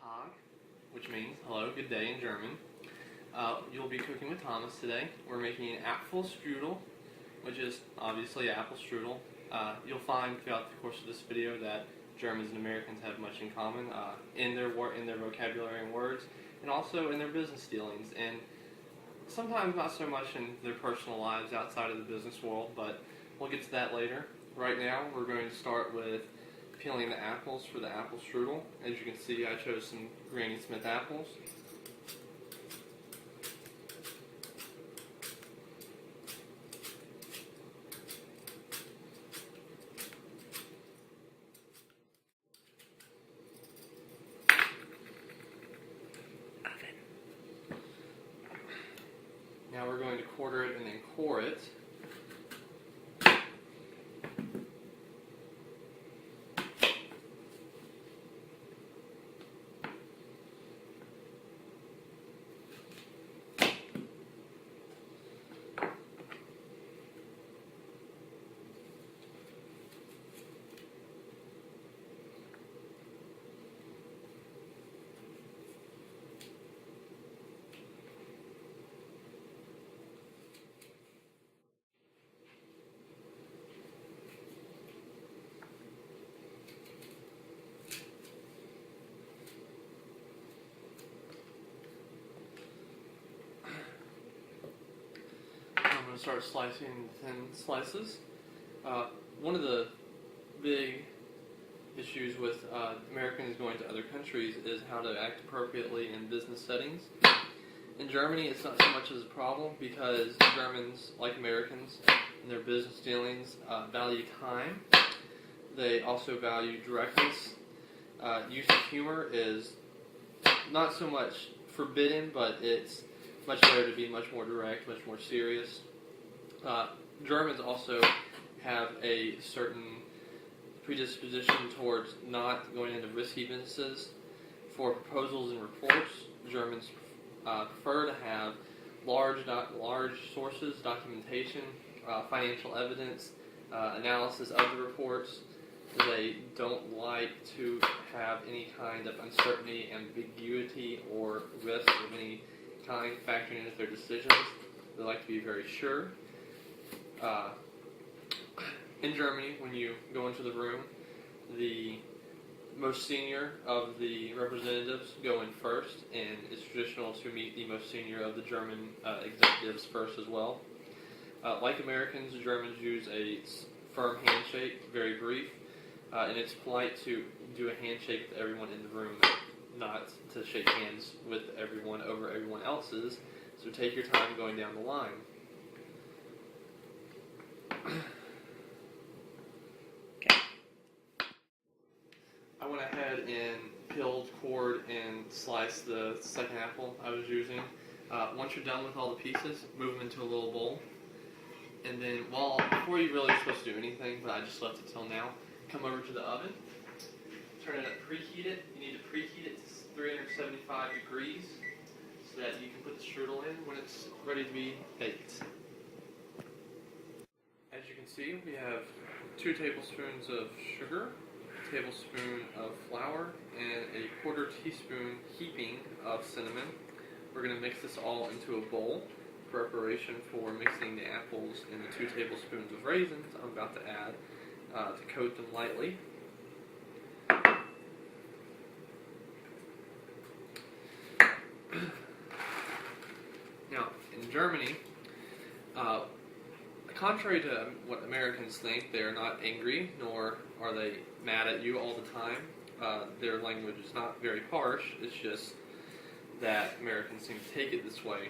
Tag, which means hello, good day in German. You'll be cooking with Thomas today. We're making an Apfelstrudel, which is obviously apple strudel. You'll find throughout the course of this video that Germans and Americans have much in common in their vocabulary and words, and also in their business dealings, and sometimes not so much in their personal lives outside of the business world, but we'll get to that later. Right now, we're going to start with peeling the apples for the apple strudel. As you can see, I chose some Granny Smith apples. Now we're going to quarter it and then core it. I'm going to start slicing in thin slices. One of the big issues with Americans going to other countries is how to act appropriately in business settings. In Germany, it's not so much as a problem because Germans, like Americans, in their business dealings, value time. They also value directness. Use of humor is not so much forbidden, but it's much better to be much more direct, much more serious. Germans also have a certain predisposition towards not going into risky businesses. For proposals and reports, Germans prefer to have large sources, documentation, financial evidence, analysis of the reports. They don't like to have any kind of uncertainty, ambiguity, or risk of any kind factoring into their decisions. They like to be very sure. In Germany, when you go into the room, the most senior of the representatives go in first, and it's traditional to meet the most senior of the German executives first as well. Like Americans, Germans use a firm handshake, very brief, and it's polite to do a handshake with everyone in the room, not to shake hands with everyone over everyone else's, so take your time going down the line. I went ahead and peeled, cored, and sliced the second apple I was using. Once you're done with all the pieces, move them into a little bowl. And then, before you really supposed to do anything, but I just left it till now, come over to the oven, turn it up, preheat it. You need to preheat it to 375 degrees so that you can put the strudel in when it's ready to be baked. As you can see, we have 2 tablespoons of sugar, a tablespoon of flour, and a quarter teaspoon heaping of cinnamon. We're going to mix this all into a bowl, preparation for mixing the apples and the 2 tablespoons of raisins I'm about to add to coat them lightly. Now, in Germany, contrary to what Americans think, they are not angry, nor are they mad at you all the time. Their language is not very harsh, it's just that Americans seem to take it this way.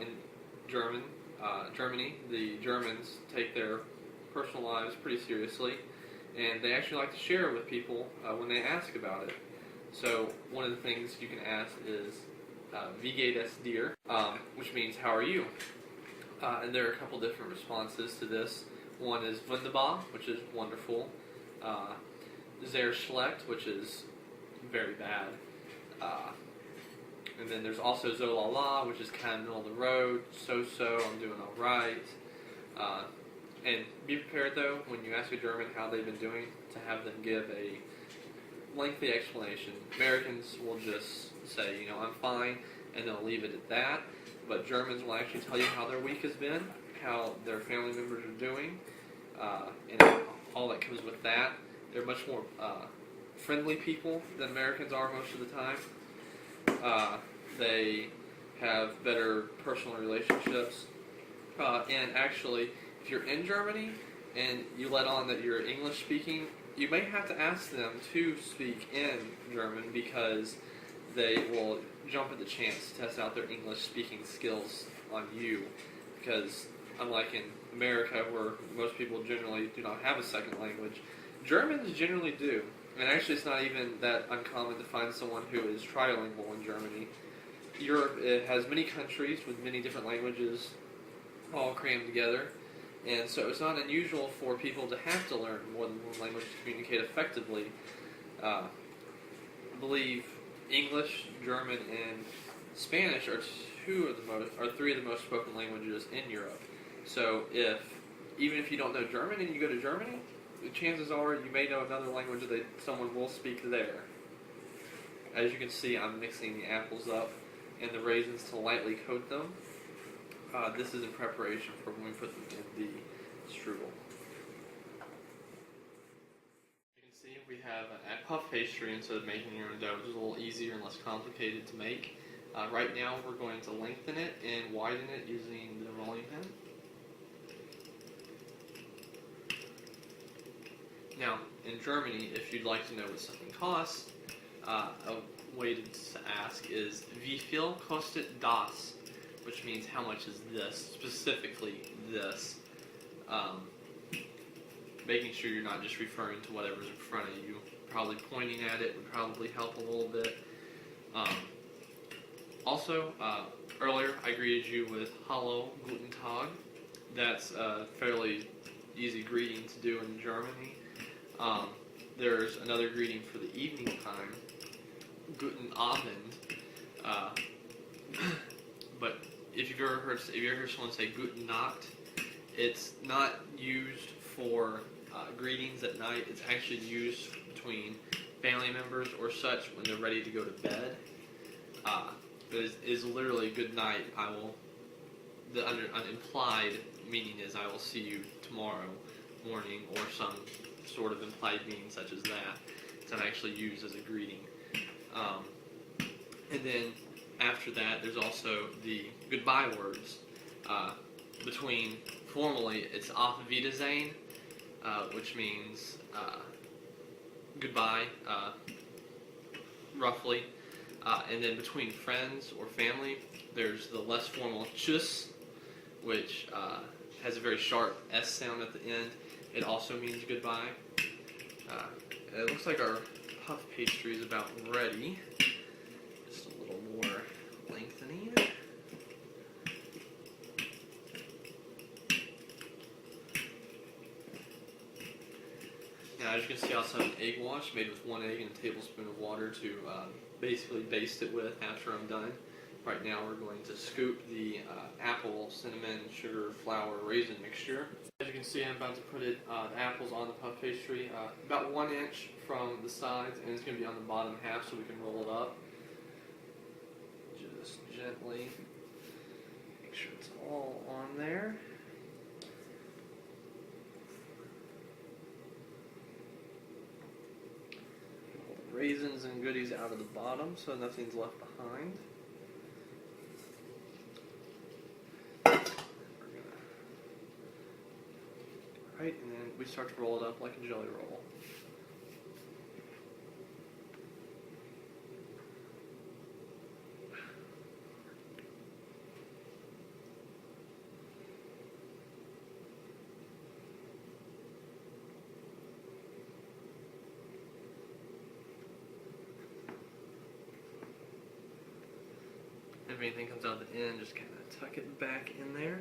In Germany, the Germans take their personal lives pretty seriously, and they actually like to share with people when they ask about it. So one of the things you can ask is, Wie geht es dir? Which means, how are you? And there are a couple different responses to this. One is wunderbar, which is wonderful. Sehr schlecht, which is very bad. And then there's also so la la, which is kind of middle of the road. So, I'm doing all right. And be prepared, though, when you ask a German how they've been doing, to have them give a lengthy explanation. Americans will just say, I'm fine, and they'll leave it at that. But Germans will actually tell you how their week has been, how their family members are doing, and all that comes with that. They're much more friendly people than Americans are most of the time. They have better personal relationships. And actually, if you're in Germany and you let on that you're English speaking, you may have to ask them to speak in German because they will jump at the chance to test out their English speaking skills on you. Because unlike in America, where most people generally do not have a second language, Germans generally do. And actually, it's not even that uncommon to find someone who is trilingual in Germany. Europe, it has many countries with many different languages all crammed together, and so it's not unusual for people to have to learn more than one language to communicate effectively. I believe English, German, and Spanish are three of the most spoken languages in Europe. So even if you don't know German and you go to Germany, the chances are you may know another language that someone will speak there. As you can see, I'm mixing the apples up and the raisins to lightly coat them. This is in preparation for when we put them in the strudel. You can see we have a puff pastry instead of making your own dough, which is a little easier and less complicated to make. Right now we're going to lengthen it and widen it using the rolling pin. Now, in Germany, if you'd like to know what something costs, a way to ask is "Wie viel kostet das?" which means how much is this, specifically this. Making sure you're not just referring to whatever's in front of you. Probably pointing at it would probably help a little bit. Also, earlier I greeted you with Hallo, Guten Tag. That's a fairly easy greeting to do in Germany. There's another greeting for the evening time, Guten Abend. But if you've ever heard someone say Guten Nacht, it's not used for greetings at night. It's actually used between family members or such when they're ready to go to bed. It is literally good night. The implied meaning is I will see you tomorrow morning, or some sort of implied meaning such as that. It's not actually used as a greeting. And then after that, there's also the goodbye words. Formally, it's Auf Wiedersehen, which means goodbye, roughly. And then between friends or family, there's the less formal Tschüss, which has a very sharp S sound at the end. It also means goodbye. It looks like our puff pastry is about ready. Just a little more lengthening. Now, as you can see, I also have an egg wash made with 1 egg and a tablespoon of water to basically baste it with after I'm done. Right now we're going to scoop the apple, cinnamon, sugar, flour, raisin mixture. As you can see, I'm about to put the apples on the puff pastry, about 1 inch from the sides, and it's going to be on the bottom half so we can roll it up. Just gently make sure it's all on there. Pull the raisins and goodies out of the bottom so nothing's left behind. Right, and then we start to roll it up like a jelly roll. If anything comes out the end, just kind of tuck it back in there.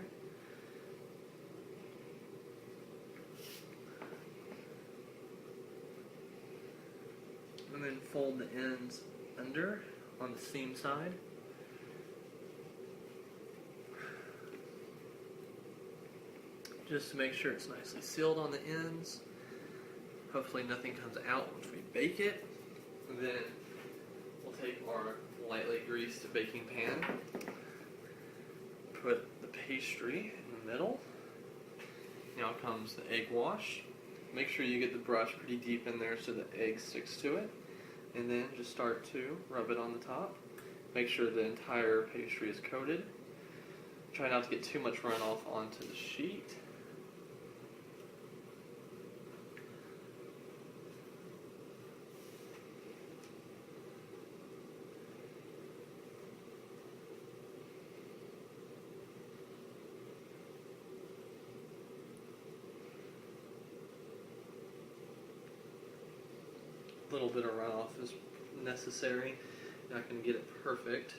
And then fold the ends under on the seam side. Just to make sure it's nicely sealed on the ends. Hopefully nothing comes out once we bake it. And then we'll take our lightly greased baking pan, put the pastry in the middle. Now comes the egg wash. Make sure you get the brush pretty deep in there so the egg sticks to it. And then just start to rub it on the top. Make sure the entire pastry is coated. Try not to get too much runoff onto the sheet. A little bit of runoff is necessary. You're not going to get it perfect.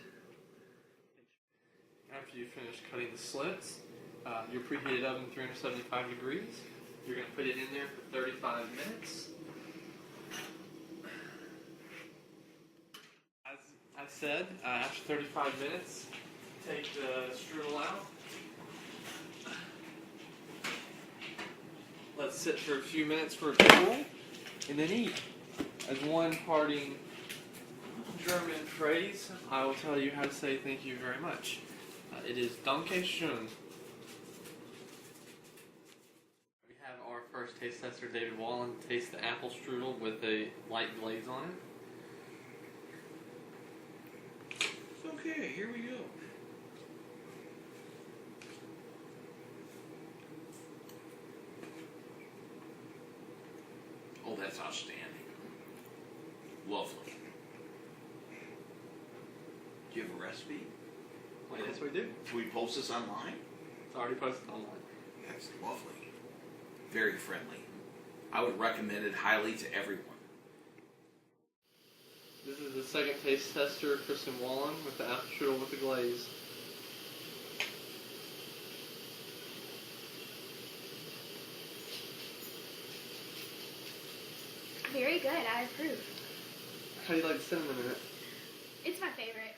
After you finish cutting the slits, your preheated oven 375 degrees. You're going to put it in there for 35 minutes. As I said, after 35 minutes, take the strudel out. Let it sit for a few minutes for it to cool, and then eat. As one parting German phrase, I will tell you how to say thank you very much. It is Danke schön. We have our first taste tester, David Wallen, taste the apple strudel with a light glaze on it. Okay, here we go. Oh, that's outstanding. Lovely. Do you have a recipe? Well, yes, we do. Can we post this online? It's already posted online. That's lovely. Very friendly. I would recommend it highly to everyone. This is the second taste tester, Kristen Wallen, with the apple strudel with the glaze. Very good, I approve. How do you like the cinnamon in it? It's my favorite.